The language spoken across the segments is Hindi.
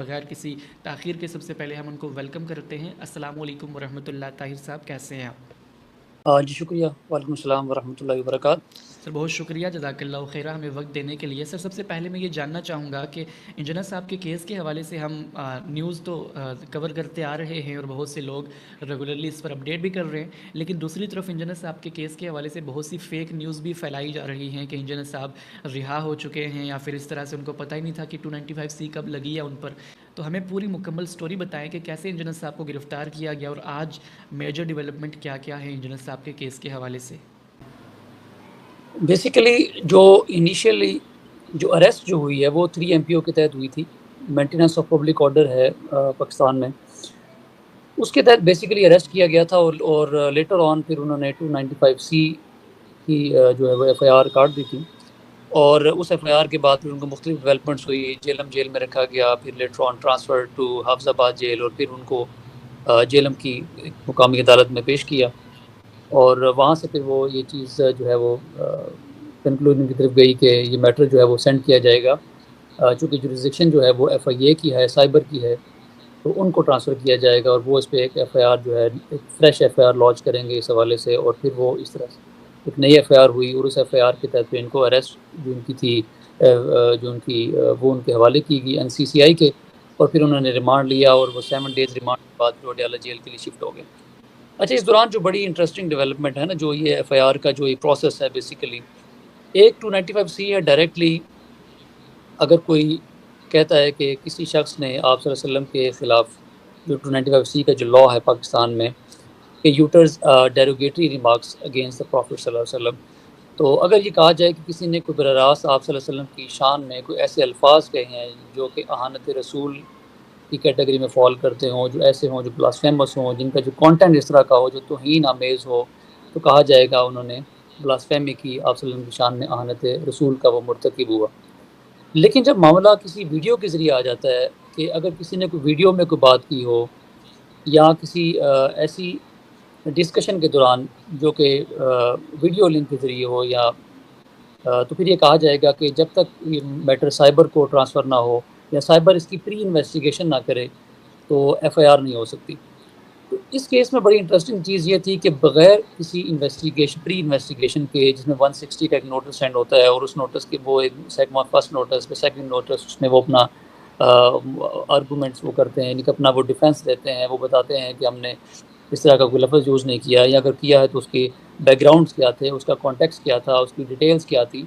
बगैर किसी ताख़ीर के सबसे पहले हम उनको वेलकम करते हैं। अस्सलाम वालेकुम वरहमतुल्लाह। ताहिर साहब कैसे हैं आप? जी शुक्रिया। वालेकुम सलाम वरहमतुल्लाहि वबरकातुहू। सर बहुत शुक्रिया, जज़ाकल्लाहु खैरा हमें वक्त देने के लिए। सर सबसे पहले मैं ये जानना चाहूँगा कि इंजीनियर साहब के केस के हवाले से हम न्यूज़ तो कवर करते आ रहे हैं और बहुत से लोग रेगुलरली इस पर अपडेट भी कर रहे हैं, लेकिन दूसरी तरफ इंजीनियर साहब के केस के हवाले से बहुत सी फ़ेक न्यूज़ भी फैलाई जा रही हैं कि इंजीनियर साहब रिहा हो चुके हैं या फिर इस तरह से उनको पता ही नहीं था कि 295C कब लगी है उन पर। तो हमें पूरी मुकम्मल स्टोरी बताएं कि कैसे इंजीनियर साहब को गिरफ़्तार किया गया और आज मेजर डेवलपमेंट क्या क्या है इंजीनियर साहब के केस के हवाले से। बेसिकली जो इनिशियली जो अरेस्ट जो हुई है वो 3 एमपीओ के तहत हुई थी। मेंटेनेंस ऑफ पब्लिक ऑर्डर है पाकिस्तान में। उसके तहत बेसिकली अरेस्ट किया गया था और लेटर ऑन फिर उन्होंने 295C की जो है वो एफआईआर काट दी थी। और उस एफआईआर के बाद फिर उनको मुख्तलिफ डेवलपमेंट्स हुई। जेलम जेल में रखा गया, फिर later on transfer to Hafizabad jail और फिर उनको जेलम की एक मुकामी अदालत में पेश किया। और वहाँ से फिर वो ये चीज़ जो है वो कंक्लूजन की तरफ गई कि ये मैटर जो है वो सेंड किया जाएगा। चूँकि जुरिसडिक्शन जो है वो एफआईए की है, साइबर की है, तो उनको ट्रांसफ़र किया जाएगा और वो इस पे एक एफआईआर जो है, एक फ्रेश एफआईआर लॉन्च करेंगे इस हवाले से। और फिर वो इस तरह से एक नई एफआईआर हुई और उस एफआईआर के तहत इनको अरेस्ट जो उनकी थी जो उनकी वो उनके हवाले की गई एनसीसीआई के। और फिर उन्होंने रिमांड लिया और वो 7 डेज़ रिमांड के बाद फिर पटियाला जेल के लिए शिफ्ट हो गए। अच्छा, इस दौरान जो बड़ी इंटरेस्टिंग डेवलपमेंट है ना, जो ये एफआईआर का जो ये प्रोसेस है, बेसिकली एक 295C है डायरेक्टली। अगर कोई कहता है कि किसी शख्स ने आप सल्लल्लाहु अलैहि वसल्लम के ख़िलाफ़, जो 295C का जो लॉ है पाकिस्तान में, कि utters derogatory remarks against the prophet सल्लल्लाहु अलैहि वसल्लम, तो अगर ये कहा जाए कि किसी ने कोई बराह रास्त आप सल्लल्लाहु अलैहि वसल्लम की शान में कोई ऐसे अल्फाज कहे हैं जो कि अहानत रसूल की कैटेगरी में फॉल करते हों, जो ऐसे हों, जो ब्लास्फेमस हों, जिनका जो कंटेंट इस तरह का हो, जो तौहीन आमेज़ हो, तो कहा जाएगा उन्होंने ब्लास्फेमी की, आप सल्लल्लाहु अलैहि वसल्लम की शान में अहानत रसूल का वो मुर्तकिब हुआ। लेकिन जब मामला किसी वीडियो के ज़रिए आ जाता है कि अगर किसी ने कोई वीडियो में कोई बात की हो या किसी ऐसी डिस्कशन के दौरान जो कि वीडियो लिंक के ज़रिए हो या तो फिर ये कहा जाएगा कि जब तक ये मैटर साइबर को ट्रांसफ़र ना हो या साइबर इसकी प्री इन्वेस्टिगेशन ना करे, तो एफआईआर नहीं हो सकती। तो इस केस में बड़ी इंटरेस्टिंग चीज़ ये थी कि बगैर किसी इन्वेस्टिगेशन, प्री इन्वेस्टिगेशन के, जिसमें 160 का एक नोटिस सेंड होता है और उस नोटिस के वो एक फर्स्ट नोटिस फिर सेकंड नोटिस, उसमें वो अपना आर्गूमेंट्स वो करते हैं, यानी कि अपना वो डिफेंस देते हैं। वो बताते हैं कि हमने इस तरह का कोई लफ्ज़ यूज़ नहीं किया, या अगर किया है तो उसके बैकग्राउंड्स क्या थे, उसका कॉन्टेक्स्ट क्या था, उसकी डिटेल्स क्या थी।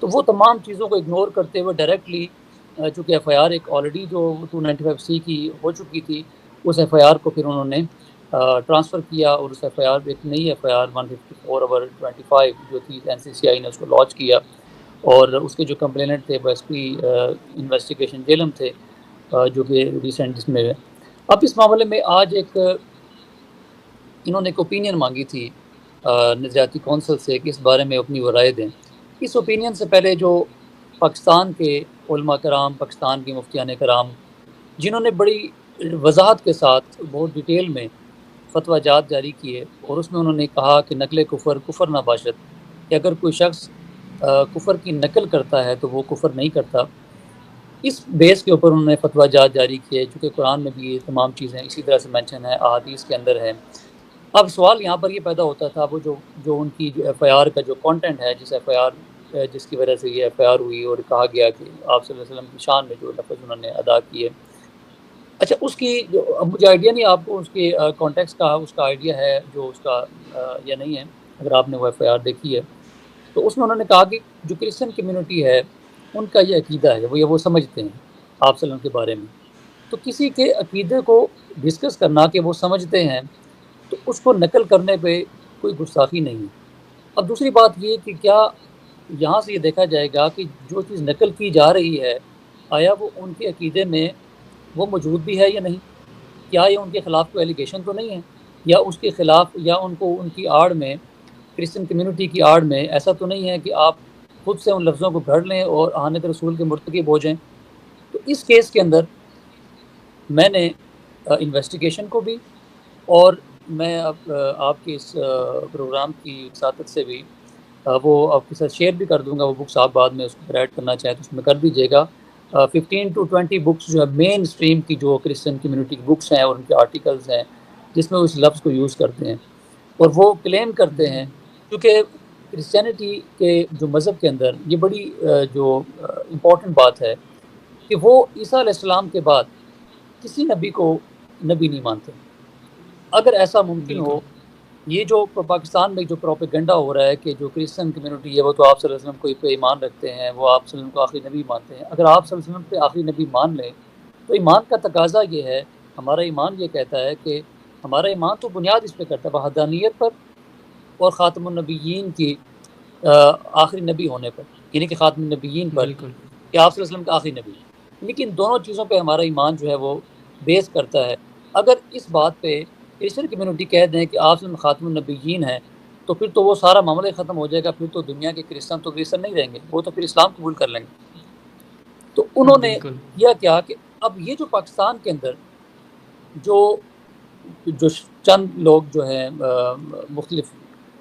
तो वो तमाम चीज़ों को इग्नोर करते हुए डायरेक्टली, चूँकि एफआईआर एक ऑलरेडी जो 295C की हो चुकी थी, उस एफआईआर को फिर उन्होंने ट्रांसफ़र किया और उस एफआईआर, एक नई एफआईआर 154/25 जो थी, एनसीसीआई ने उसको लॉन्च किया। और उसके जो कंप्लेनेंट थे वो एसपी इन्वेस्टिगेशन जेलम थे, जो कि रिसेंट इसमें है। अब इस मामले में आज एक इन्होंने एक ओपिनियन मांगी थी नज़रियाती कौंसल से कि इस बारे में अपनी वो राय दें। इस ओपिनियन से पहले जो पाकिस्तान के उलमा कराम, पाकिस्तान के मुफ्तियान कराम, जिन्होंने बड़ी वजाहत के साथ बहुत डिटेल में फतवा जात जारी किए और उसमें उन्होंने कहा कि नकल कुफ़र कुफ़र ना बाशद, कि अगर कोई शख्स कुफ़र की नकल करता है तो वो कुफ़र नहीं करता। इस बेस के ऊपर उन्होंने फतवा जात जारी किए, चूँकि कुरान में भी ये तमाम चीज़ें इसी तरह से मेंशन है, अहादीस के अंदर है। अब सवाल यहाँ पर ये पैदा होता था, वो जो जो उनकी जो एफआईआर का जो कंटेंट है, जिस एफआईआर जिसकी वजह से ये एफआईआर हुई और कहा गया कि आप सल्लल्लाहु अलैहि वसल्लम की शान में जो लफ्ज़ उन्होंने अदा किए। अच्छा, उसकी जो, अब मुझे आइडिया नहीं आपको उसके कॉन्टेक्स्ट का उसका आइडिया है जो उसका या नहीं है, अगर आपने वो एफआईआर देखी है। तो उसमें उन्होंने कहा कि जो क्रिश्चियन कम्युनिटी है, उनका ये अकीदा है, वो समझते हैं आप सल्लल्लाहु अलैहि वसल्लम के बारे में। तो किसी के अकीदे को डिस्कस करना कि वो समझते हैं, तो उसको नकल करने पे कोई गुस्ताखी नहीं है। अब दूसरी बात ये कि क्या यहाँ से ये देखा जाएगा कि जो चीज़ नकल की जा रही है, आया वो उनके अकीदे में वो मौजूद भी है या नहीं? क्या ये उनके खिलाफ़ कोई एलिगेशन तो नहीं है? या उसके खिलाफ़, या उनको उनकी आड़ में, क्रिश्चियन कम्युनिटी की आड़ में ऐसा तो नहीं है कि आप खुद से उन लफ्ज़ों को गढ़ लें और आनत रसूल के मुर्तकिब हो जाएँ? तो इस केस के अंदर मैंने इन्वेस्टिगेशन को भी, और मैं अब आपके इस प्रोग्राम की वसातत से भी वो आपके साथ शेयर भी कर दूँगा। वो बुक्स आप बाद में उसको ऐड करना चाहें तो उसमें कर दीजिएगा। 15 टू 20 बुक्स जो है मेन स्ट्रीम की जो क्रिश्चियन कम्युनिटी की बुक्स हैं और उनके आर्टिकल्स हैं जिसमें वो इस लफ्ज़ को यूज़ करते हैं। और वो क्लेम करते जी, हैं क्योंकि क्रिश्चियनिटी के जो मज़हब के अंदर ये बड़ी जो इम्पोर्टेंट बात है कि वो ईसा अलैहिस्सलाम के बाद किसी नबी को नबी नहीं मानते। अगर ऐसा मुमकिन बिल्कुल। हो, ये जो पाकिस्तान में जो प्रोपेगेंडा हो रहा है कि जो क्रिश्चियन कम्युनिटी है वो तो आप सल्लल्लाहु अलैहि वसल्लम को पे ईमान रखते हैं, वो आप सल्लल्लाहु अलैहि वसल्लम को आखिरी नबी मानते हैं। अगर आप सल्लल्लाहु अलैहि वसल्लम पे आखिरी नबी मान लें, तो ईमान का तकाज़ा ये है, हमारा ईमान ये कहता है कि हमारा ईमान तो बुनियाद इस पे करता है वहदानियत पर और ख़ातमुन नबिय्यीन की आखिरी नबी होने पर, यानी कि ख़ातमुन नबिय्यीन पर बिल्कुल। कि आप सल्लल्लाहु अलैहि वसल्लम का आखिरी नबी। लेकिन दोनों चीज़ों पे हमारा ईमान जो है वो बेस करता है। अगर इस बात पे क्रिश्चियन कम्युनिटी कह दें कि आप सल्लल्लाहु ख़ातमुन नबिय्यीन हैं, तो फिर तो वो सारा मामला ही ख़त्म हो जाएगा, फिर तो दुनिया के क्रिश्चियन तो क्रिश्चियन नहीं रहेंगे, वो तो फिर इस्लाम कबूल कर लेंगे। तो उन्होंने बिल्कुल। किया क्या कि अब ये जो पाकिस्तान के अंदर जो जो चंद लोग जो हैं मुख्तलिफ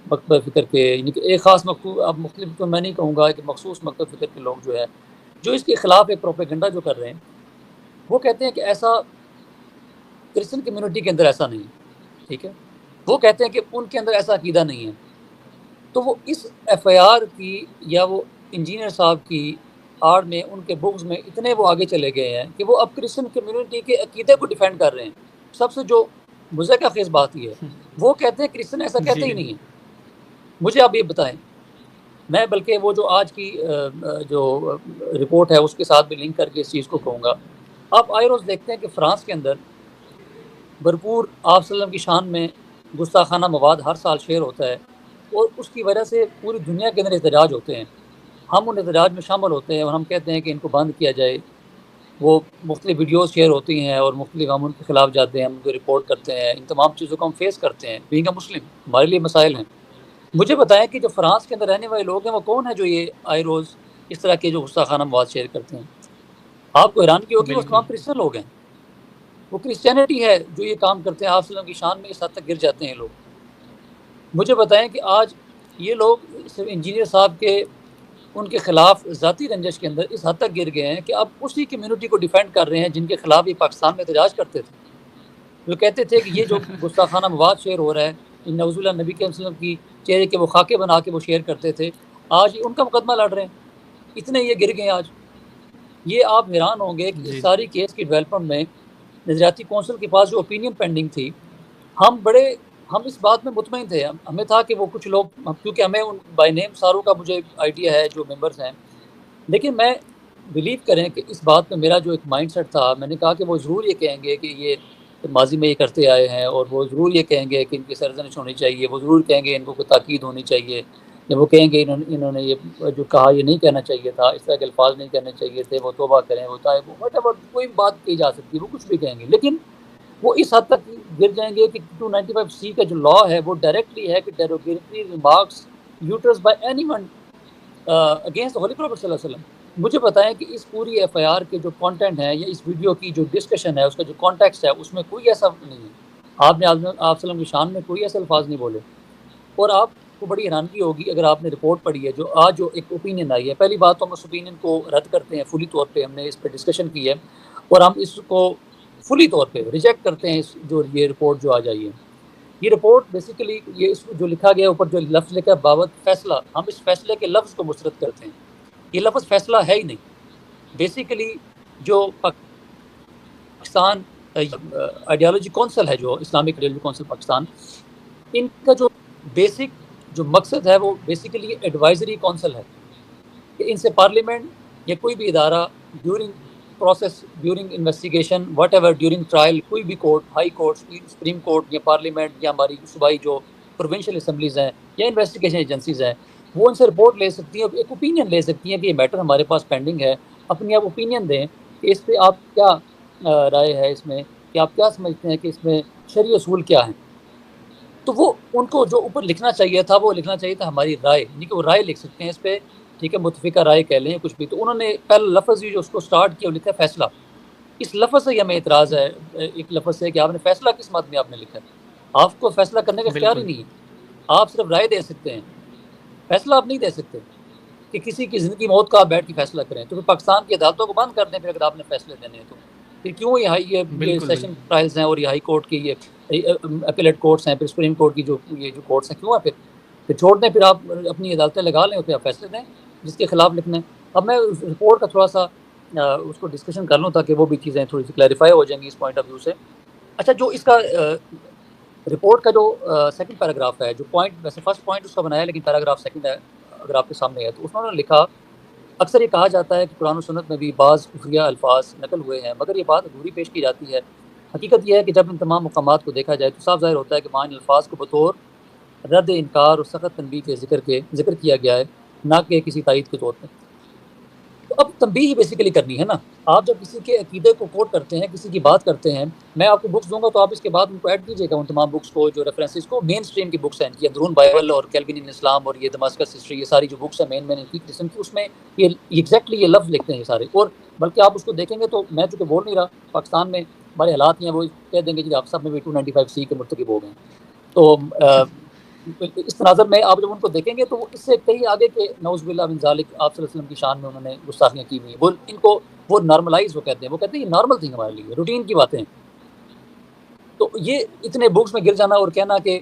मकतब फ़िक्र के, यानी कि एक ख़ास अब मुख्तलिफ तो मैं नहीं कहूँगा कि मखसूस मकतब फ़िक्र के लोग जो है, जो इसके खिलाफ एक प्रोपेगेंडा जो कर रहे हैं, वो कहते हैं कि ऐसा क्रिश्चियन कम्युनिटी के अंदर ऐसा नहीं है, ठीक है? वो कहते हैं कि उनके अंदर ऐसा अकीदा नहीं है। तो वो इस एफआईआर की या वो इंजीनियर साहब की आड़ में उनके बुक्स में इतने वो आगे चले गए हैं कि वो अब क्रिश्चियन कम्युनिटी के अकीदे को डिफेंड कर रहे हैं। सबसे जो मुज़क्किर बात ये है, वो कहते हैं क्रिश्चियन ऐसा कहते ही जी, नहीं है। मुझे आप ये बताएँ, मैं बल्कि वो जो आज की जो रिपोर्ट है उसके साथ भी लिंक करके इस चीज़ को कहूँगा। आप आए रोज़ देखते हैं कि फ्रांस के अंदर भरपूर आप सल्लम की शान में गुस्ताखाना मवाद हर साल शेयर होता है और उसकी वजह से पूरी दुनिया के अंदर एहतजाज होते हैं। हम उन एहतजाज में शामिल होते हैं और हम कहते हैं कि इनको बंद किया जाए। वो मुख्तलिफ वीडियोज़ शेयर होती हैं और मुख्तलिफ हम उनके खिलाफ जाते हैं, हम उनको रिपोर्ट करते हैं। इन तमाम चीज़ों को हम फेस करते हैं। बीइंग अ मुस्लिम हमारे लिए मसाइल हैं। मुझे बताएँ कि जो फ्रांस के अंदर रहने वाले लोग हैं वो कौन है जो ये आए रोज़ इस तरह के जो गुस्ताखाना मवाद शेयर करते हैं? आपको हैरानगी होगी वो तमाम बिल्कुल। क्रिश्चियन लोग हैं। वो क्रिश्चियनिटी है जो ये काम करते हैं, आप सल्लम की शान में इस हद तक गिर जाते हैं लोग। मुझे बताएँ कि आज ये लोग सिर्फ़ इंजीनियर साहब के उनके खिलाफ ज़ाती रंजिश के अंदर इस हद तक गिर गए हैं कि अब उसी कम्युनिटी को डिफेंड कर रहे हैं जिनके खिलाफ ये पाकिस्तान में एहतजाज करते थे। जो कहते थे कि ये जो गुस्ताखाना मवाद शेयर हो रहा है, इन नऊज़ुबिल्लाह नबी के वसल्लम की चेहरे के वो खाके बना के वो शेयर करते थे, आज ये उनका मुकदमा लड़ रहे हैं। इतने ये गिर गए आज। ये आप हैरान होंगे कि इस जी, सारी केस की डेवलपमेंट में नज़रियाती कौंसिल के पास जो ओपिनियन पेंडिंग थी, हम बड़े हम इस बात में मुतमईन थे। हमें था कि वो कुछ लोग क्योंकि हमें उन बाय नेम सारों का मुझे आइडिया है जो मेंबर्स हैं। लेकिन मैं बिलीव करें कि इस बात में मेरा जो एक माइंडसेट था, मैंने कहा कि वो ज़रूर ये कहेंगे कि ये माज़ी में ये करते आए हैं और वो ज़रूर ये कहेंगे कि इनकी सरज़निश होनी चाहिए, वो ज़रूर कहेंगे इनको कोई ताकीद होनी चाहिए, या वो कहेंगे इन्होंने ये जो कहा ये नहीं कहना चाहिए था, इस तरह के अल्फाज नहीं कहने चाहिए थे, वो तौबा करें, वो ताइब हों, व्हाटएवर कोई बात कही जा सकती है, वो कुछ भी कहेंगे। लेकिन वो इस हद तक गिर जाएँगे कि 295 का जो लॉ है वो डायरेक्टली है कि derogatory remarks utters by anyone against the holy prophet सल्लल्लाहु अलैहि वसल्लम। मुझे बताएं कि इस पूरी एफआईआर के जो कंटेंट है या इस वीडियो की जो डिस्कशन है उसका जो कॉन्टेक्स्ट है उसमें कोई ऐसा नहीं है। आपने आप सल्लम की शान में कोई ऐसे अल्फाज नहीं बोले और आपको बड़ी हैरानगी होगी अगर आपने रिपोर्ट पढ़ी है जो आज जो एक ओपिनियन आई है। पहली बात तो हम उस ओपिनियन को रद्द करते हैं फुली तौर पे, हमने इस पर डिस्कशन की है और हम इसको फुली तौर पे रिजेक्ट करते हैं। इस जो ये रिपोर्ट जो आज आई है, ये रिपोर्ट बेसिकली ये इसमें जो लिखा गया ऊपर जो लफ्ज़ लिखा है बाबत फैसला, हम इस फैसले के लफ्ज़ को मुस्तरद करते हैं। ये लफ्ज़ फैसला है ही नहीं। बेसिकली जो पाकिस्तान आइडियोलॉजी काउंसिल है, जो इस्लामिक आइडियोलॉजी काउंसिल पाकिस्तान, इनका जो बेसिक जो मकसद है वो बेसिकली एडवाइजरी काउंसिल है कि इनसे पार्लियामेंट या कोई भी इदारा during process, during investigation, whatever, during trial, कोई भी court, high court, supreme court या पार्लियामेंट या हमारी सूबाई जो प्रोविंशियल असम्बलीज हैं या इन्वेस्टिगेशन एजेंसीज हैं, वो उनसे रिपोर्ट ले सकती हैं, एक ओपिनियन ले सकती हैं कि ये मैटर हमारे पास पेंडिंग है। अपनी आप ओपिनियन दें कि इस पर आप क्या राय है, इसमें कि आप क्या समझते हैं कि इसमें शरई असूल क्या हैं। तो वो उनको जो ऊपर लिखना चाहिए था वो लिखना चाहिए था हमारी राय, यानी कि वो राय लिख सकते हैं इस पे, ठीक है, मुतफ़िका राय कह लें कुछ भी। तो उन्होंने पहला लफ्ज़ ही जो उसको स्टार्ट किया वो लिखा है फैसला। इस लफ्ज़ से ही हमें एतराज़ है, एक लफ्ज़ से कि आपने फैसला किस मद में आपने लिखा है। आपको फैसला करने का इख्तियार ही बिल्कुल। नहीं है। आप सिर्फ राय दे सकते हैं, फैसला आप नहीं दे सकते। कि किसी की ज़िंदगी मौत का आप बैठ के फैसला करें, तो फिर पाकिस्तान की अदालतों को बंद कर दें फिर अगर आपने फैसले देने हैं तो। फिर क्यों ये बिल्कुल, सेशन बिल्कुल। ट्रायल्स हैं और ये हाई कोर्ट की ये अपीलेट कोर्ट्स हैं, फिर सुप्रीम कोर्ट की ये जो कोर्ट्स हैं, क्यों है फिर छोड़ दें, फिर आप अपनी अदालतें लगा लें और फिर आप फैसले दें जिसके खिलाफ लिखना है। अब मैं उस रिपोर्ट का थोड़ा सा उसको डिस्कशन कर लूँ ताकि वो भी चीज़ें थोड़ी सी क्लैरिफाई हो जाएंगी इस पॉइंट ऑफ व्यू से। अच्छा, जो इसका रिपोर्ट का जो सेकंड पैराग्राफ है, जो पॉइंट वैसे फर्स्ट पॉइंट उसका बनाया लेकिन पैराग्राफ सेकंड है अगर आपके सामने है, तो उसमें उन्होंने लिखा, अक्सर ये कहा जाता है कि कुरान और सुन्नत में भी बाज़ कुफ्रिया अल्फाज नकल हुए हैं, मगर ये बात अधूरी पेश की जाती है। हकीकत यह है कि जब इन तमाम मकामात को देखा जाए तो साफ ज़ाहिर होता है कि वहाँ इन अल्फाज को बतौर रद्द इनकार और सख्त तनबीह के जिक्र किया गया है, ना कि किसी तायद के तौर पर। तो अब तनबीह ही बेसिकली करनी है ना। आप जब किसी के अकीदे को कोट करते हैं, किसी की बात करते हैं, मैं आपको बुक्स दूँगा तो आप इसके बाद उनको ऐड कीजिएगा उन तमाम बुक्स को, जो रेफरेंसेस को, मेन स्ट्रीम की बुक्स हैं, ये अंदरून बाइबल और कैल्विन इन इस्लाम और ये दमास्कस हिस्ट्री, ये सारी जो बुक्स हैं मेन इनकी किस्म की, उसमें ये एग्जैक्टली ये लफ्ज़ लिखते हैं ये सारे। और बल्कि आप उसको देखेंगे तो मैं चूँकि बोल नहीं रहा, पाकिस्तान में हमारे हालात ये हैं, वो कह देंगे जी आप सब में भी 295C के मुर्तकिब हो गए हैं। तो इस तनाज़र में आप जब उनको देखेंगे तो वो इससे कहीं आगे के नौज़ुबिल्लाह मिन ज़ालिक आप सल्लल्लाहु अलैहि वसल्लम की शान में उन्होंने गुस्ताखियाँ की हुई हैं। वो इनको वो नॉर्मलाइज़ वो कहते हैं ये नॉर्मल थिंग हमारे लिए, रूटीन की बातें हैं। तो ये इतने बुक्स में गिर जाना और कहना कि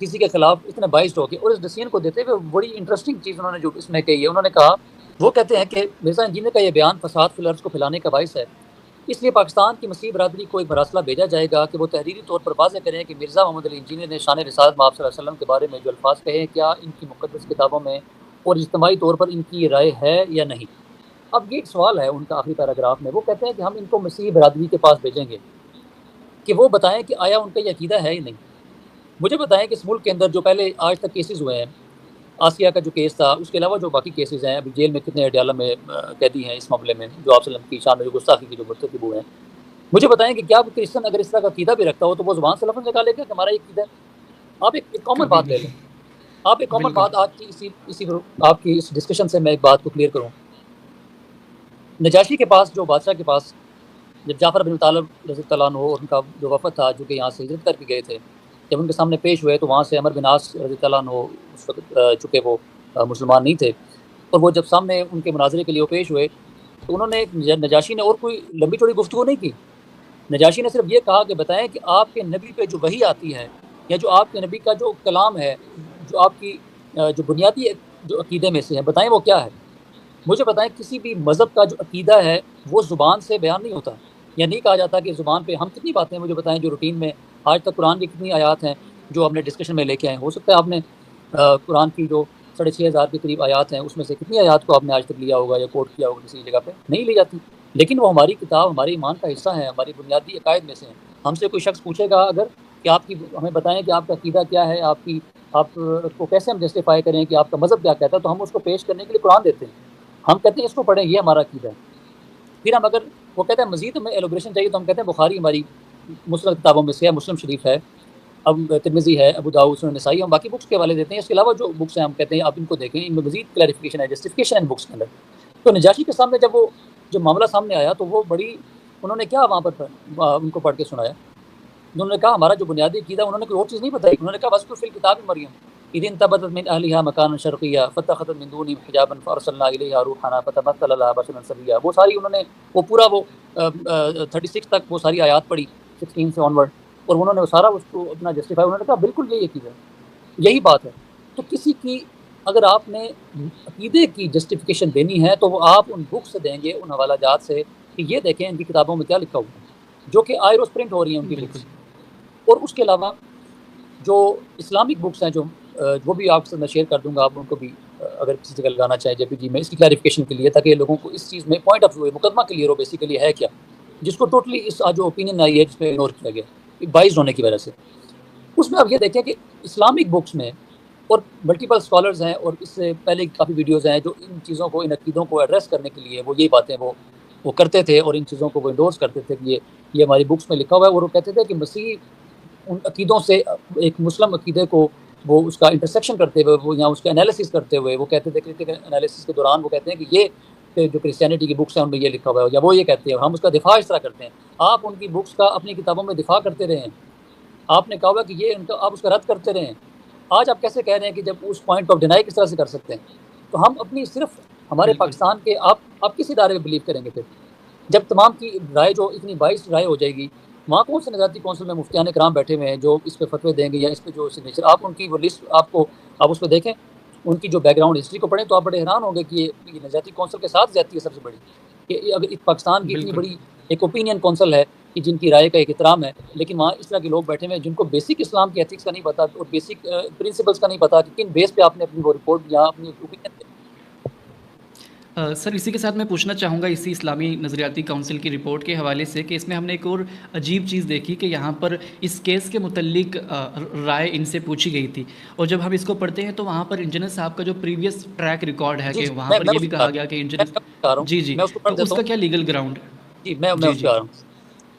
किसी के खिलाफ इतने बाइस्ड होके, और इस डिसीजन को देते हुए बड़ी इंटरेस्टिंग चीज़ उन्होंने जो इसमें कही है, उन्होंने कहा, वो कहते हैं कि मिर्ज़ा इंजीनियर का ये बयान फसाद फिल अर्ज़ को फैलाने का बाइस है। इसलिए पाकिस्तान की मसीह बरादरी को एक मरासला भेजा जाएगा कि वो तहरीरी तौर पर वाज़ेह करें कि मिर्ज़ा मोहम्मद अली इंजीनियर ने शान रिसालत में आप सल्लल्लाहु अलैहि वसल्लम के बारे में जो अल्फाज कहे हैं, क्या इनकी मुक़द्दस किताबों में और इज्तिमाई तौर पर इनकी राय है या नहीं। अब ये एक सवाल है उनका आखिरी पैराग्राफ में, वो कहते हैं कि हम इनको मसीह बरादरी के पास भेजेंगे कि वो बताएं कि आया उनका ये अकीदा है या नहीं। मुझे बताएं कि इस मुल्क के अंदर जो पहले आज तक केसेस हुए हैं, आसिया का जो केस था, उसके अलावा जो बाकी केसेस हैं, अभी जेल में कितने अडयाला में कैदी हैं इस मामले में, जो आप सल्लम की शान में जो गुस्ताखी की जो मुर्तकिब हुए हैं। मुझे बताएं कि क्या क्रिश्चियन अगर इस तरह का अकीदा भी रखता हो तो वो ज़ुबान से लफ्ज़ निकालेगा कि हमारा ये अकीदा है। आप एक कॉमन कभी बात भी। ले लें, आप एक कॉमन बिल्कुल। बात आज की इसी आपकी इस डिस्कशन से मैं एक बात को क्लियर करूँ। नजाशी के पास, जो बादशाह के पास, जब जाफ़र बिन तालिब रज़ी अल्लाह अन्हु और उनका जो वफ़द था, जो कि यहाँ से हिजरत करके गए थे, जब उनके सामने पेश हुए तो वहाँ से अमर बिन आस रज़ी अल्लाह अन्हु उस वक़्त चूँकि वो मुसलमान नहीं थे, और वो जब सामने उनके मुनाज़रे के लिए वो पेश हुए, तो उन्होंने नजाशी ने और कोई लंबी चौड़ी गुफ्तगू नहीं की। नजाशी ने सिर्फ ये कहा कि बताएं कि आपके नबी पे जो वही आती है, या जो आपके नबी का जो कलाम है, जो आपकी जो बुनियादी जो अकीदे में से है, बताएं वो क्या है। मुझे बताएं, किसी भी मज़हब का जो अकीदा है वो ज़ुबान से बयान नहीं होता, या नहीं कहा जाता कि ज़ुबान पे हम कितनी बातें, मुझे बताएं जो रूटीन में आज तक कुरान की कितनी आयात हैं जो हमने डिस्कशन में लेके आए। हो सकता है आपने कुरान की जो 6,500 के करीब आयात हैं उसमें से कितनी आयात को आपने आज तक लिया होगा या कोट किया होगा किसी जगह पे, नहीं ली जाती। लेकिन वो हमारी किताब, हमारे ईमान का हिस्सा है, हमारी बुनियादी अकायद में से हैं। हमसे कोई शख्स पूछेगा अगर कि आपकी, हमें बताएं कि आपका अकीदा क्या है, आपकी आप को कैसे हम जस्टिफाई करें कि आपका मज़हब क्या कहता है, तो हम उसको पेश करने के लिए कुरान देते हैं। हम कहते हैं इसको पढ़ें, ये हमारा अकीदा है। फिर हम अगर वो कहते हैं मज़ीद हमें एलोब्रेशन चाहिए, तो हम कहते हैं बुखारी हमारी मुस्लिम किताबों में से है, मुस्लिम शरीफ है, अब तिरमिज़ी है, अबू दाऊद, सुनन नसाई, हम बाकी बुक्स के हवाले देते हैं। इसके अलावा जो बुक्स हैं हम कहते हैं आप इनको देखें, इनमें मज़ीद क्लैरिफिकेशन है, जस्टिफिकेशन है इन बुक्स के अंदर। तो नजाशी के सामने जब वो जो मामला सामने आया तो वो बड़ी, उन्होंने क्या वहाँ पर उनको पढ़ के सुनाया। उन्होंने कहा हमारा जो बुनियादी अकीदा, उन्होंने कोई और चीज़ नहीं बताई। उन्होंने कहा वज़्कुर फ़िल किताबि मरियम इज़ इंतबज़त मिन अहलिहा मकानन शर्क़िय्या फ़त्तख़ज़त मिन दूनिहिम हिजाबन फ़अरसलना इलैहा रूहना फ़तमस्सला लहा बशरन सविय्या। वो सारी उन्होंने वो पूरा वो 36 तक वो सारी आयात पढ़ी, 16 से ऑनवर्ड, और उन्होंने वो सारा उसको अपना जस्टिफाई, उन्होंने कहा बिल्कुल यही अकीदा है, यही बात है। तो किसी की अगर आपने अकीदे की जस्टिफिकेशन देनी है तो वो आप उन बुक से देंगे, उन हवालाजात से, कि ये देखें इनकी किताबों में क्या लिखा हुआ है, जो कि आए रोज़ प्रिंट हो रही हैं उनकी बिल्कुल। बुक्स। और उसके अलावा जो इस्लामिक बुक्स हैं, जो वो भी आपसे मैं शेयर कर दूँगा, आप उनको भी अगर किसी जगह लगाना चाहें जेपीजी में, इसकी क्लैरिफिकेशन के लिए, ताकि लोगों को इस चीज़ में पॉइंट ऑफ व्यू मुकदमा क्लियर हो बेसिकली है क्या, जिसको टोटली इस जो ओपिनियन आई है जिसपे इग्नोर किया गया बाइस्ड होने की वजह से। उसमें आप ये देखें कि इस्लामिक बुक्स में, और मल्टीपल स्कॉलर्स हैं और इससे पहले काफ़ी वीडियोज़ हैं जो इन चीज़ों को, इन अकीदों को एड्रेस करने के लिए वो यही बातें वो करते थे, और इन चीज़ों को वो इंडोर्स करते थे कि ये हमारी बुक्स में लिखा हुआ है। और वो कहते थे कि मसीह उन अकीदों से एक मुस्लिम अकीदे को वो उसका इंटरसेक्शन करते हुए, वो या उसका एनालिसिस करते हुए, वो कहते थे क्रिटिकल एनालिसिस के दौरान वो कहते हैं कि ये जो क्रिश्चियनिटी की बुक्स हैं उनमें ये लिखा हुआ है, या वो ये कहते हैं, हम उसका दिफा इस तरह करते हैं। आप उनकी बुक्स का अपनी किताबों में दिफा करते रहे हैं, आपने कहा हुआ कि ये उनका, आप उसका रद्द करते रहे हैं। आज आप कैसे कह रहे हैं कि जब उस पॉइंट को आप डिनाई किस तरह से कर सकते हैं। तो हम अपनी सिर्फ हमारे बिल्कुल। पाकिस्तान के आप किस इदारे में बिलीव करेंगे फिर? जब तमाम की राय जो इतनी बाइस्ड राय हो जाएगी, वहाँ कौन से नज़ारती कौंसिल में मुफ्तियान कराम बैठे हुए हैं जो इस पे फतवे देंगे या इस पे जो सिग्नेचर, आप उनकी वो लिस्ट आपको आप उस पे देखें, उनकी जो बैकग्राउंड हिस्ट्री को पढ़ें तो आप बड़े हैरान होंगे कि ये नज़ारती कौंसिल के साथ ज़्यादती है सबसे बड़ी, कि अगर पाकिस्तान की इतनी बिल्कुल। बड़ी एक ओपिनियन कौंसिल है कि जिनकी राय का एक एहतराम है, लेकिन वहाँ इस तरह के लोग बैठे हुए हैं जिनको बेसिक इस्लाम के एथिक्स का नहीं पता और बेसिक प्रिंसिपल्स का नहीं पता कि किन बेस पे आपने अपनी वो रिपोर्ट या अपनी ओपिनियन। सर इसी के साथ मैं पूछना चाहूँगा इसी इस्लामी नज़रियाती काउंसिल की रिपोर्ट के हवाले से कि इसमें हमने एक और अजीब चीज़ देखी कि यहाँ पर इस केस के मुतल्लिक राय इनसे पूछी गई थी, और जब हम इसको पढ़ते हैं तो वहाँ पर इंजीनियर साहब का जो प्रीवियस ट्रैक रिकॉर्ड है जी, कि जी, वहाँ पर मैं ये भी उसको कहा गया कि मैं इंजीनियर। उसको आ रहा हूँ, जी जी। मैं उसको तो पढ़ देता उसका हूँ। क्या लीगल ग्राउंड है? जी, मैं जी उस पे जी। आ रहा हूँ।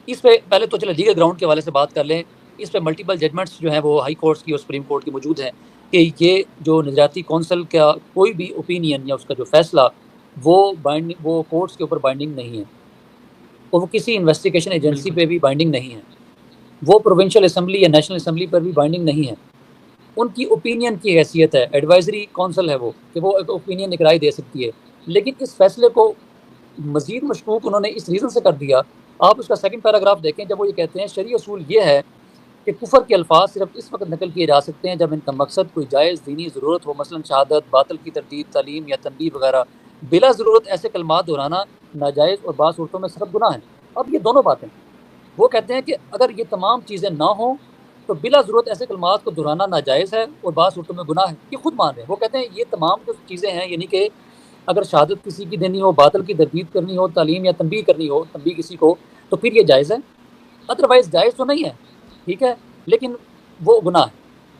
इस पे पहले तो चलो लीगल ग्राउंड के हवाले से बात कर लें। इस पे मल्टीपल जजमेंट्स जो हैं वो हाई कोर्ट्स की और सुप्रीम कोर्ट की मौजूद हैं कि ये जो नज़रियाती कौंसिल का कोई भी ओपिनियन या उसका जो फैसला वो कोर्ट्स के ऊपर बाइंडिंग नहीं है और वो किसी इन्वेस्टिगेशन एजेंसी बिल्कुल। पे भी बाइंडिंग नहीं है। वो प्रोविंशियल असेंबली या नेशनल असेंबली पर भी बाइंडिंग नहीं है। उनकी ओपिनियन की हैसियत है, एडवाइजरी कौंसिल है वो, कि वो एक ओपिनियन एक राय दे सकती है। लेकिन इस फैसले को मज़ीद मशकूक उन्होंने इस रीज़न से कर दिया। आप उसका सेकंड पैराग्राफ देखें, जब वो ये कहते हैं शरई असूल ये है कि कुफर के अल्फाज सिर्फ इस वक्त नकल किए जा सकते हैं जब इनका मकसद कोई जायज़ दीनी ज़रूरत हो, मसलन शहादत, बातिल की तरतीब, तालीम या तनबीह वगैरह। बिला ज़रूरत ऐसे कलमात दोहराना नाजायज़ और बाज़ सूरतों में सख्त गुनाह है। अब ये दोनों बातें, वो कहते हैं कि अगर ये तमाम चीज़ें ना हों तो बिला ज़रूरत ऐसे कलमात को दोहराना नाजायज़ है और बाज़ सूरतों में गुनाह है। ये खुद मान रहे हैं। वो कहते हैं ये तमाम जो चीज़ें हैं, यानी कि अगर शहादत किसी की देनी हो, बातिल की तरदीद करनी हो, तालीम या तनबीह करनी हो, तनबीह किसी को, तो फिर ये जायज़ है। अदरवाइज़ जायज़ तो नहीं है, ठीक है, लेकिन वो गुनाह है।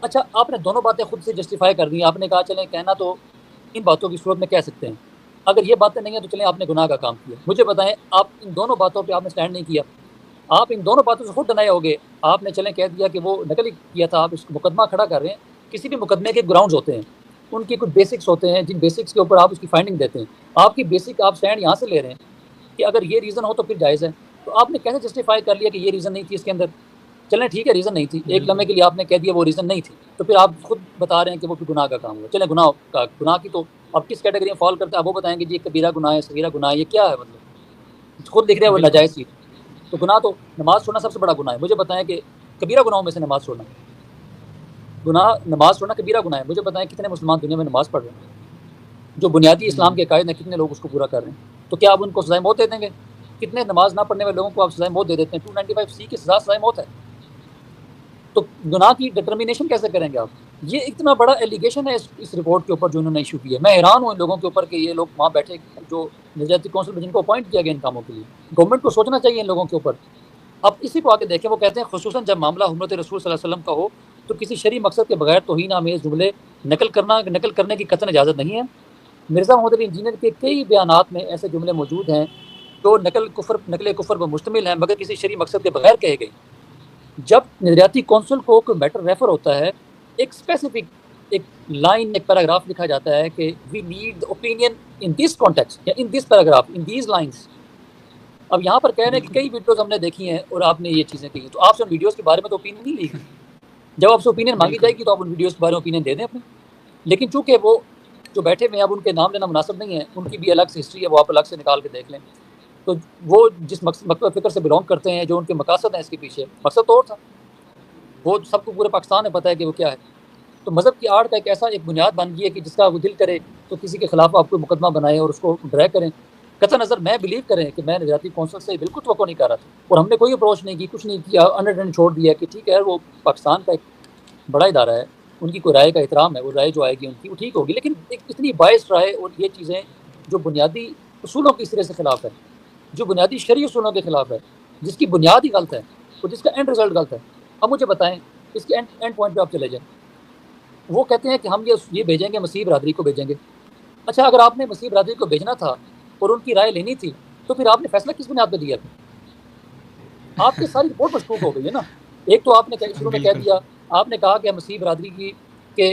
अच्छा, आपने दोनों बातें खुद से जस्टिफ़ाई कर दी। आपने कहा चलें कहना तो इन बातों की सूरत में कह सकते हैं। अगर ये बातें नहीं है तो चलें आपने गुनाह का काम किया। मुझे बताएँ, आप इन दोनों बातों पे आपने स्टैंड नहीं किया। आप इन दोनों बातों से खुद डिनाई हो गए। आपने चलें कह दिया कि वो नकल ही किया था, आप इस मुकदमा खड़ा कर रहे हैं। किसी भी मुकदमे के ग्राउंड्स होते हैं, उनके कुछ बेसिक्स होते हैं, जिन बेसिक्स के ऊपर आप उसकी फाइंडिंग देते हैं। आपकी बेसिक आप स्टैंड यहाँ से ले रहे हैं कि अगर ये रीज़न हो तो फिर जायज़ है। तो आपने कैसे जस्टिफ़ाई कर लिया कि ये रीज़न नहीं थी इसके अंदर? चलें ठीक है, रीज़न नहीं थी। एक लम्हे बिल्कुल। के लिए आपने कह दिया वो रीज़न नहीं थी, तो फिर आप खुद बता रहे हैं कि वो फिर गुनाह का काम हुआ। चलें गुनाह की तो अब किस कैटेगरी में फ़ॉल करता है, आप वो बताएँगे जी, ये कबीरा गुनाह है, सगीरा गुनाह है, ये क्या है मतलब? खुद लिख रहे हैं वो बिल्कुल। नाजायज़ चीज़। तो गुनाह तो नमाज़ छोड़ना सबसे बड़ा गुनाह है। मुझे बताएँ कि कबीरा गुनाहों में से नमाज़ छोड़ना, नमाज़ छोड़ना कबीरा गुनाह है। मुझे बताएँ कितने मुसलमान दुनिया में नमाज़ पढ़ रहे हैं? जो बुनियादी इस्लाम के कायदे हैं, कितने लोग उसको पूरा कर रहे हैं? तो क्या आप उनको सज़ाए मौत दे देंगे? कितने नमाज़ ना पढ़ने वाले लोगों को आप सज़ाए मौत दे देते हैं? 295 की सज़ा सज़ाए मौत है। तो गुनाह की डिटर्मिनेशन कैसे करेंगे आप? ये इतना बड़ा एलिगेशन है इस रिपोर्ट के ऊपर जो इन्होंने इशू किया है। मैं हैरान हूँ इन लोगों के ऊपर कि ये लोग वहाँ बैठे जो नज़रियाती कौंसिल में जिनको अपॉइंट किया गया इन कामों के लिए। गवर्नमेंट को सोचना चाहिए इन लोगों के ऊपर। अब इसी को आगे देखें, वो कहते हैं खुसूसन जब मामला हुर्मत रसूल सल्लल्लाहु अलैहि वसल्लम का हो तो किसी शरई मकसद के बगैर तौहीन आमेज़ जुमले नकल करने की कतई इजाज़त नहीं है। मिर्ज़ा मोहम्मद अली इंजीनियर के कई बयानात में ऐसे जुमले मौजूद हैं जो नकल कुफ़र पर मुश्तमिल हैं, मगर किसी शरई मकसद के बगैर कहे गए। जब नज़रियाती कौंसिल को कोई मैटर रेफर होता है, एक स्पेसिफिक एक लाइन, एक पैराग्राफ लिखा जाता है कि we need the opinion in this context या in this paragraph, in these lines. अब यहाँ पर कह रहे हैं कि बिल्कुल। कई वीडियोज़ हमने देखी हैं और आपने ये चीज़ें कही, तो आपसे उन वीडियोज़ के बारे में तो ओपिनियन नहीं लेगी। जब आपसे ओपिनियन मांगी बिल्कुल। जाएगी तो आप उन वीडियोज़ के बारे में ओपिनियन दे दें अपनी। लेकिन चूँकि वो जो बैठे हुए हैं, अब उनके नाम लेना मुनासिब नहीं है, उनकी भी अलग से हिस्ट्री है, वो आप अलग से निकाल के देख लें। तो वो जिस मकतब फ़िक्र से बिलॉन्ग करते हैं, जो उनके मकासद हैं इसके पीछे, मकसद तो और था। वो सबको पूरे पाकिस्तान में पता है कि वो क्या है। तो मज़हब की आड़ का एक ऐसा एक बुनियाद बन गई है कि जिसका वो दिल करे तो किसी के खिलाफ आप कोई मुकदमा बनाएं और उसको ड्रैग करें। कतई नज़र मैं बिलीव करें कि मैं नज़रियाती कौंसिल से बिल्कुल तवक्को नहीं कर रहा था और हमने कोई अप्रोच नहीं की, कुछ नहीं किया, अंडर छोड़ दिया कि ठीक है वो पाकिस्तान का एक बड़ा इदारा है, उनकी कोई राय का एहतराम है, वो राय जो आएगी उनकी वो ठीक होगी। लेकिन एक इतनी बायस्ड राय और ये चीज़ें जो बुनियादी उसूलों के सिरे से खिलाफ है, जो बुनियादी शरई उसूलों के खिलाफ है, जिसकी बुनियाद ही गलत है और जिसका एंड रिजल्ट गलत है। अब मुझे बताएं, इसके एंड पॉइंट पे आप चले जाएं। वो कहते हैं कि हम ये भेजेंगे, मसीह बरादरी को भेजेंगे। अच्छा, अगर आपने मसीह बरादरी को भेजना था और उनकी राय लेनी थी तो फिर आपने फैसला किस बुनियाद पे दिया? आपकी सारी रिपोर्ट मशकूक हो गई है ना। एक तो आपने शुरू में कह बिल्कुल। दिया, आपने कहा कि मसीह बरादरी की के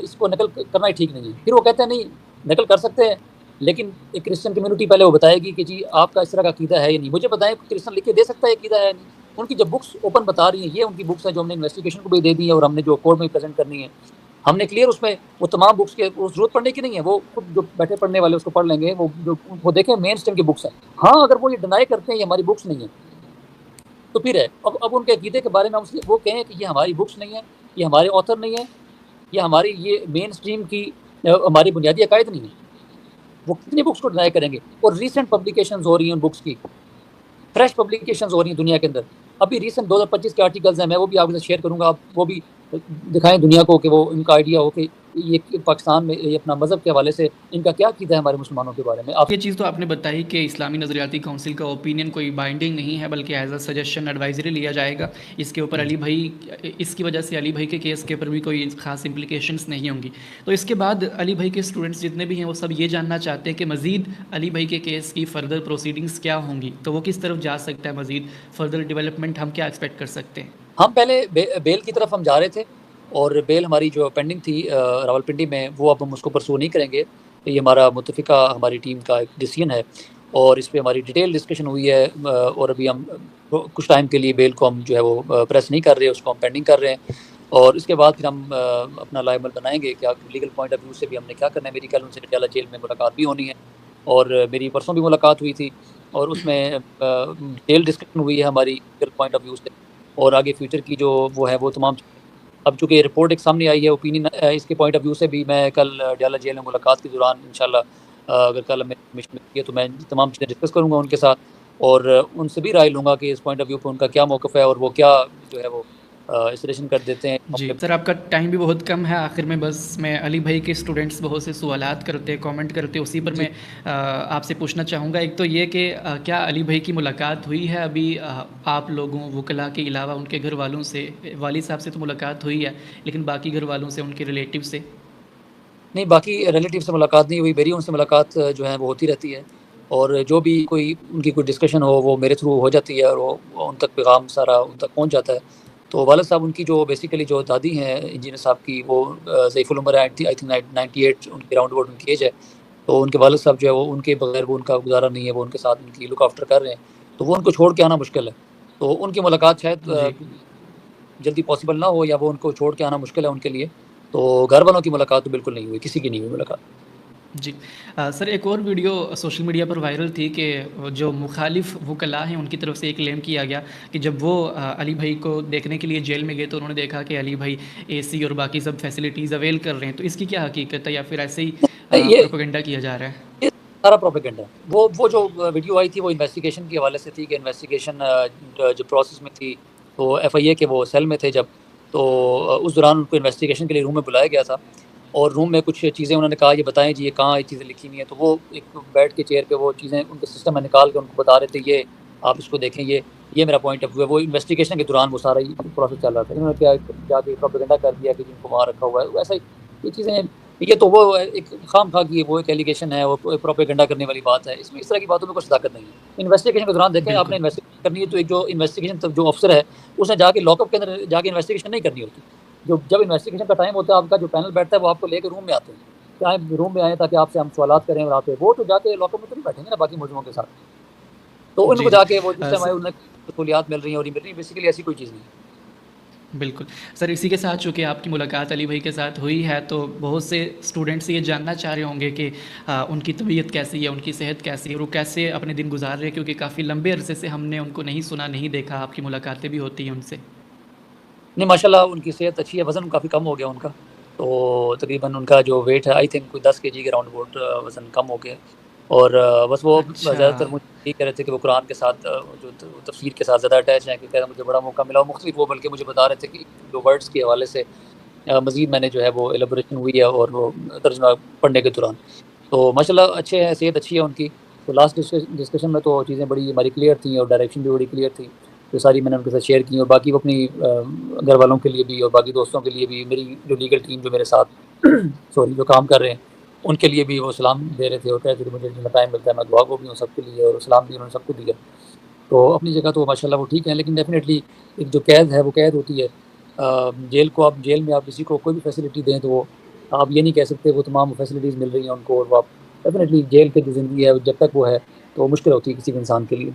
इसको नकल करना ही ठीक नहीं है। फिर वो कहते हैं नहीं, नकल कर सकते हैं, लेकिन एक क्रिश्चियन कम्युनिटी पहले वो बताएगी कि जी आपका इस तरह का अकीदा है या नहीं। मुझे बताएं, क्रिश्चियन लिख के दे सकता है अकीदा है या नहीं? उनकी जब बुक्स ओपन बता रही हैं, ये उनकी बुक्स हैं जो हमने इन्वेस्टिगेशन को भी दे दी है और हमने जो कोर्ट में प्रेजेंट करनी है। हमने क्लियर उसमें वो तमाम बुक्स के वो ज़रूरत पड़ने की नहीं है, वो खुद जो बैठे पढ़ने वाले उसको पढ़ लेंगे, वो देखें मेन स्ट्रीम की बुक्स हैं। हाँ, अगर वो ये डिनाई करते हैं ये हमारी बुक्स नहीं है, तो फिर है। अब उनके अकीदे के बारे में हम वो कहें कि ये हमारी बुक्स नहीं है, ये हमारे ऑथर नहीं है, ये हमारी ये मेन स्ट्रीम की हमारी बुनियादी अकायद नहीं है, वो कितनी बुक्स को डिनाई करेंगे? और रीसेंट पब्लिकेशंस हो रही हैं उन बुक्स की, फ्रेश पब्लिकेशंस हो रही हैं दुनिया के अंदर। अभी रीसेंट 2025 के आर्टिकल्स हैं, मैं वो भी आपके साथ शेयर करूंगा, आप वो भी दिखाएं दुनिया को कि वो इनका आइडिया हो कि ये पाकिस्तान में ये अपना मज़हब के हवाले से इनका क्या कीदा है हमारे मुसलमानों के बारे में। आप ये चीज़ तो आपने बताई कि इस्लामी नज़रियाती काउंसिल का ओपिनियन कोई बाइंडिंग नहीं है, बल्कि एज अ सजेशन एडवाइजरी लिया जाएगा। इसके ऊपर अली भाई, इसकी वजह से अली भाई के केस के ऊपर भी कोई ख़ास इम्प्लीकेशंस नहीं होंगी। तो इसके बाद अली भाई के स्टूडेंट्स जितने भी हैं वो सब ये जानना चाहते हैं कि मज़ीद अली भाई के केस की फ़र्दर प्रोसीडिंग्स क्या होंगी, तो वो किस तरफ जा सकता है, मज़ीद फ़र्दर डेवलपमेंट हम क्या एक्सपेक्ट कर सकते हैं? हम पहले बेल की तरफ हम जा रहे थे, और बेल हमारी जो पेंडिंग थी रावलपिंडी में, वो अब हम उसको परसू नहीं करेंगे। ये हमारा मुत्तफ़िका हमारी टीम का एक डिसीजन है, और इस पे हमारी डिटेल डिस्कशन हुई है, और अभी हम कुछ टाइम के लिए बेल को हम जो है वो प्रेस नहीं कर रहे, उसको हम पेंडिंग कर रहे हैं। और इसके बाद फिर हम अपना लाइबल बनाएंगे क्या लीगल पॉइंट ऑफ व्यू से भी हमने क्या करना है। मेरी कल उनसे पटियाला जेल में मुलाकात भी होनी है, और मेरी परसों भी मुलाकात हुई थी, और उसमें डिटेल डिस्कशन हुई है हमारी लीगल पॉइंट ऑफ व्यू से, और आगे फ्यूचर की जो वो है वो तमाम। अब चूँकि रिपोर्ट एक सामने आई है, ओपिनियन इसके पॉइंट ऑफ व्यू से भी मैं कल डयाला जेल में मुलाकात के दौरान इंशाल्लाह अगर कल हमें परमिशन मिलती है तो मैं तमाम चीज़ें डिस्कस करूँगा उनके साथ, और उनसे भी राय लूँगा कि इस पॉइंट ऑफ व्यू पे उनका क्या मौक़िफ़ है, और वो क्या जो है वो सजेशन कर देते हैं जी मामले में। सर, आपका टाइम भी बहुत कम है। आखिर में बस मैं अली भाई के स्टूडेंट्स बहुत से सवालात करते हैं, कमेंट करते हैं, उसी पर जी। मैं आपसे पूछना चाहूँगा। एक तो ये कि क्या अली भाई की मुलाकात हुई है अभी आप लोगों वकला के अलावा उनके घर वालों से? वालिद साहब से तो मुलाकात हुई है, लेकिन बाकी घर वालों से, उनके रिलेटिव से? नहीं, बाकी रिलेटिव से मुलाकात नहीं हुई, मेरी उनसे मुलाकात जो है वो होती रहती है, और जो भी कोई उनकी कोई डिस्कशन हो वो मेरे थ्रू हो जाती है, और वो उन तक पैगाम सारा उन तक पहुँच जाता है। तो वालिद साहब उनकी जो बेसिकली जो दादी हैं इंजीनियर साहब की, वो ज़ईफ़ुल उम्र है, आई थिंक 98 उनके राउंड अबाउट उनकी एज है। तो उनके वालिद साहब जो है वो उनके बगैर वो उनका गुज़ारा नहीं है, वो उनके साथ उनकी लुक आफ्टर कर रहे हैं, तो वो उनको छोड़ के आना मुश्किल है। तो उनकी मुलाकात शायद जी। जल्दी पॉसिबल ना हो, या वो उनको छोड़ के आना मुश्किल है उनके लिए। तो घर वालों की मुलाकात तो बिल्कुल नहीं हुई, किसी की नहीं हुई मुलाकात। जी। सर, एक और वीडियो सोशल मीडिया पर वायरल थी कि जो मुखालिफ वकला हैं उनकी तरफ से एक क्लेम किया गया कि जब वो अली भाई को देखने के लिए जेल में गए तो उन्होंने देखा कि अली भाई एसी और बाकी सब फैसिलिटीज़ अवेल कर रहे हैं। तो इसकी क्या हकीकत है, या फिर ऐसे ही ये प्रोपेगेंडा किया जा रहा है? ये सारा प्रोपेगेंडा है। वो जो वीडियो आई थी वो इन्वेस्टिगेशन के हवाले से थी, कि इन्वेस्टिगेशन जो प्रोसेस में थी, तो एफआईए के वो सेल में थे जब, तो उस दौरान उनको इन्वेस्टिगेशन के लिए रूम में बुलाया गया था, और रूम में कुछ चीज़ें उन्होंने कहा ये बताएं जी ये कहाँ ये चीज़ें लिखी हुई हैं। तो वो एक बैठ के चेयर पे वो चीज़ें उनके सिस्टम में निकाल के उनको बता रहे थे, ये आप इसको देखें, ये मेरा पॉइंट ऑफ व्यू है। वो इन्वेस्टिगेशन के दौरान वो सारा ही प्रोसेस चल रहा था। इन्होंने क्या जाके प्रोपेगेंडा कर दिया कि जिनको वहाँ रखा हुआ है, वैसा ही ये चीज़ें, ये तो वो एक खाम-खा की वो एक एलिगेशन है, वो प्रोपेगेंडा करने वाली बात है। इसमें इस तरह की बातों में कोई सदाकत नहीं है। इन्वेस्टिगेशन के दौरान देखें, आपने बिल्कुल। इन्वेस्टिगेशन करनी है तो एक जो इन्वेस्टिगेशन जो अफ़सर है, उसने जाके लॉकअप के अंदर जाके इन्वेस्टिगेशन नहीं करनी होती। जब इन्वेस्टिगेशन का टाइम होता है, आपका जो पैनल बैठता है वो आपको लेके रूम में आते हैं, चाहे रूम में आएँ ताकि आपसे हम सवालात करें, और आप वो तो जाके लॉकअप में तो नहीं बैठेंगे ना बाकी मुलज़िमों के साथ। तो जी, उनको जी। जाके वो जिस टाइम आए सर, उन्हें सहूलियात मिल रही हैं और ये मिल रही हैं, बेसिकली ऐसी कोई चीज़ नहीं है। बिल्कुल। सर, इसी के साथ चूँकि आपकी मुलाकात अली भाई के साथ हुई है, तो बहुत से स्टूडेंट्स ये जानना चाह रहे होंगे कि उनकी तबीयत कैसी है, उनकी सेहत कैसी है, और वो कैसे अपने दिन गुज़ार रहे हैं, क्योंकि काफ़ी लंबे अरसे से हमने उनको नहीं सुना, नहीं देखा। आपकी मुलाकातें भी होती हैं उनसे। नहीं, माशाल्लाह उनकी सेहत अच्छी है, वज़न काफ़ी कम हो गया उनका। तो तकरीबन उनका जो वेट है आई थिंक कोई 10 केजी के राउंड अबाउट वज़न कम हो गया है। और बस वो अच्छा। ज़्यादातर मुझे यही कह रहे थे कि वो कुरान के साथ जो तफ़सीर के साथ ज़्यादा अटैच हैं, कि कह रहे मुझे बड़ा मौका मिला, और मुख्तलिफ वो बल्कि मुझे बता रहे थे कि जो वर्ड्स के हवाले से मज़ीद मैंने जो है वो एलैबोरेशन हुई है, और वो तर्जुमा पढ़ने के दौरान। तो माशाल्लाह अच्छे हैं, सेहत अच्छी है उनकी। तो लास्ट डिस्कशन में तो चीज़ें बड़ी हमारी क्लियर थी, और डायरेक्शन भी बड़ी क्लियर थी। तो सारी मैंने उनके साथ शेयर की, और बाकी वो अपनी घर वालों के लिए भी और बाकी दोस्तों के लिए भी, मेरी जो लीगल टीम जो मेरे साथ सॉरी जो काम कर रहे हैं, उनके लिए भी वो सलाम दे रहे थे, और कह रहे थे कि मुझे जितना टाइम मिलता है मैं दुआ को भी हूँ सबके लिए, और सलाम भी उन्होंने सबको दिया। तो अपनी जगह तो माशाल्लाह वो ठीक है, लेकिन डेफ़िनेटली एक जो कैद है वो कैद होती है। जेल में आप किसी को कोई भी फैसिलिटी दें तो वो आप ये नहीं कह सकते वो तमाम फैसिलिटीज़ मिल रही हैं उनको, और वो आप डेफ़िनेटली जेल की जो ज़िंदगी है जब तक वो है तो मुश्किल होती है किसी भी इंसान के लिए।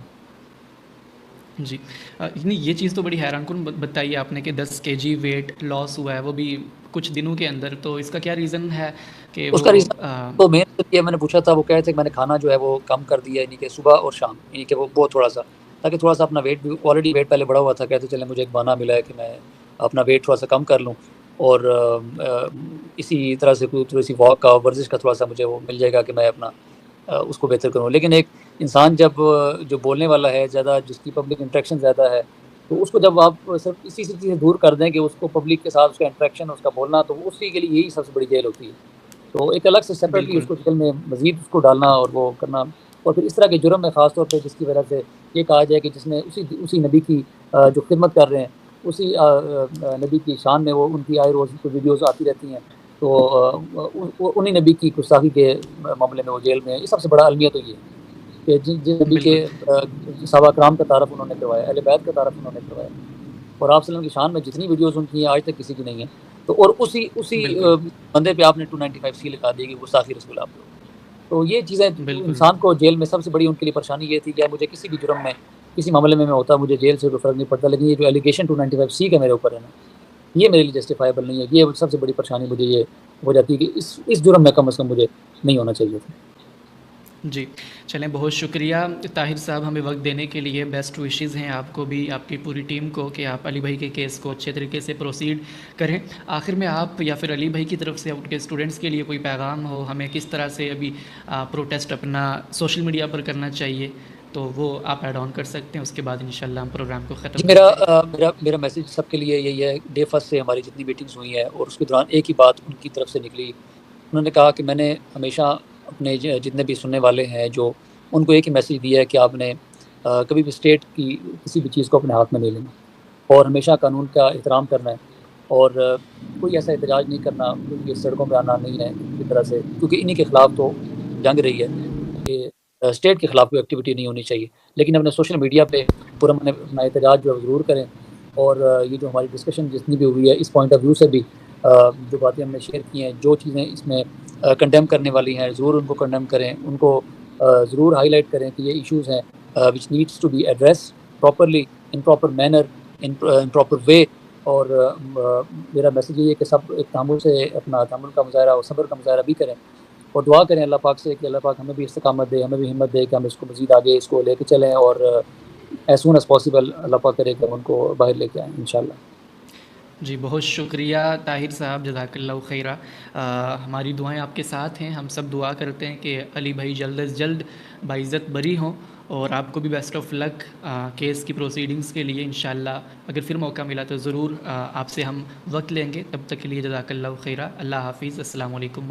जी। नहीं, ये चीज़ तो बड़ी हैरानकुन बताई आपने कि 10 केजी वेट लॉस हुआ है, वो भी कुछ दिनों के अंदर, तो इसका क्या रीज़न है कि वो उसका रीज़न तो मेन ये मैंने पूछा था, वो कह रहे थे कि मैंने खाना जो है वो कम कर दिया है, यानी कि सुबह और शाम, यानी कि वो थोड़ा-सा, ताकि थोड़ा-सा अपना वेट भी, ऑलरेडी वेट पहले बढ़ा हुआ था, कहते चलें मुझे एक बहाना मिला है कि मैं अपना वेट थोड़ा-सा कम कर लूँ, और इसी तरह से कोई थोड़ी-सी वॉक का, वर्जिश का थोड़ा-सा मुझे वो मिल जाएगा कि मैं अपना उसको बेहतर करूँ। लेकिन एक इंसान जब जो बोलने वाला है ज़्यादा, जिसकी पब्लिक इंटरेक्शन ज़्यादा है, तो उसको जब आप सिर्फ इसी चीज़ से दूर कर दें कि उसको पब्लिक के साथ उसका इंटरेक्शन, उसका बोलना, तो उसी के लिए यही सबसे बड़ी जेल होती है। तो एक अलग से सेपरेटली बिल्कुल, उसको जेल में मज़ीद उसको डालना और वो करना, और फिर इस तरह के जुर्म में ख़ास तौर पे जिसकी वजह से ये कहा जाए कि जिसने उसी नबी की जो खिदमत कर रहे हैं, उसी नबी की शान में वो उनकी आए रोज़ कोई वीडियोज़ आती रहती हैं, तो उन्हीं नबी की गुस्ताखी के मामले में वो जेल में है। ये सबसे बड़ा अलमिया तो ये है कि जिस नबी के बिल्कुल, सहाबा कराम का तारफ़ उन्होंने करवाया, अहले बैत का तारफ़ उन्होंने करवाया, और आप सल्लल्लाहु अलैहि वसल्लम की शान में जितनी वीडियोज़ उनकी हैं, आज तक किसी की नहीं है। तो और उसी उसी बिल्कुल, बंदे पे आपने 295 सी लगा दी कि गुस्ताखी रसूल आप लोग। तो ये चीज़ें बिल्कुल, इंसान को जेल में सबसे बड़ी उनके लिए परेशानी ये थी कि मुझे किसी भी जुर्म में, किसी मामले में मैं होता, मुझे जेल से कोई फ़र्क नहीं पड़ता, लेकिन ये जो एलिगेशन 295 सी का मेरे ऊपर है ना, ये मेरे लिए जस्टिफाएबल नहीं है। ये सबसे बड़ी परेशानी मुझे ये हो जाती है कि इस जुर्म में कम से कम मुझे नहीं होना चाहिए था। जी। चलें, बहुत शुक्रिया ताहिर साहब हमें वक़्त देने के लिए। बेस्ट विशेज़ हैं आपको भी, आपकी पूरी टीम को, कि आप अली भाई के केस को अच्छे तरीके से प्रोसीड करें। आखिर में आप या फिर अली भाई की तरफ से उनके स्टूडेंट्स के लिए कोई पैगाम हो, हमें किस तरह से अभी प्रोटेस्ट अपना सोशल मीडिया पर करना चाहिए, तो वो आप ऐड ऑन कर सकते हैं। उसके बाद इंशाल्लाह हम प्रोग्राम को ख़त्म जी, करते हैं। मेरा मैसेज सबके लिए यही है, डे फर्स्ट से हमारी जितनी मीटिंग्स हुई हैं, और उसके दौरान एक ही बात उनकी तरफ से निकली। उन्होंने कहा कि मैंने हमेशा अपने जितने भी सुनने वाले हैं, जो उनको एक ही मैसेज दिया है कि आपने कभी भी स्टेट की किसी भी चीज़ को अपने हाथ में नहीं लेना, और हमेशा कानून का एहतराम करना है, और कोई ऐसा एहतजाज नहीं करना, कोई सड़कों पे आना नहीं है किसी तरह से, क्योंकि इन्हीं के खिलाफ तो जंग रही है कि स्टेट के खिलाफ कोई एक्टिविटी नहीं होनी चाहिए। लेकिन अपने सोशल मीडिया पे पूरा अपना एहतजाज जो है ज़रूर करें, और ये जो हमारी डिस्कशन जितनी भी हुई है, इस पॉइंट ऑफ व्यू से भी जो बातें हमने शेयर की हैं, जो चीज़ें इसमें कंडेम करने वाली हैं, ज़रूर उनको कंडेम करें, उनको ज़रूर हाईलाइट करें कि ये इश्यूज़ हैं which needs to be addressed properly, in proper manner, in proper way. और मेरा मैसेज ये है कि सब एक तहम्मुल से अपना तहम्मुल का मुज़ाहरा और सब्र का मुज़ाहरा भी करें, और दुआ करें अल्लाह पाक से कि अल्लाह पाक हमें भी इस्तिक़ामत दे, हमें भी हिम्मत दे कि हम इसको मज़ीद आगे इसको लेके चलें, और एज़ सून एज़ पॉसिबल अल्लाह पाक करे कि हम उनको बाहर लेके आएँ इंशाअल्लाह। जी, बहुत शुक्रिया ताहिर साहब, जज़ाकल्लाहु खैरा। हमारी दुआएं आपके साथ हैं। हम सब दुआ करते हैं कि अली भाई जल्द अज़ जल्द बाइज़्ज़त बरी हों, और आपको भी बेस्ट ऑफ लक केस की प्रोसीडिंग्स के लिए। इंशाअल्लाह अगर फिर मौका मिला तो ज़रूर आपसे हम वक्त लेंगे। तब तक के लिए जज़ाकल्लाहु खैरा। अल्लाह हाफ़िज़। अस्सलामु अलैकुम।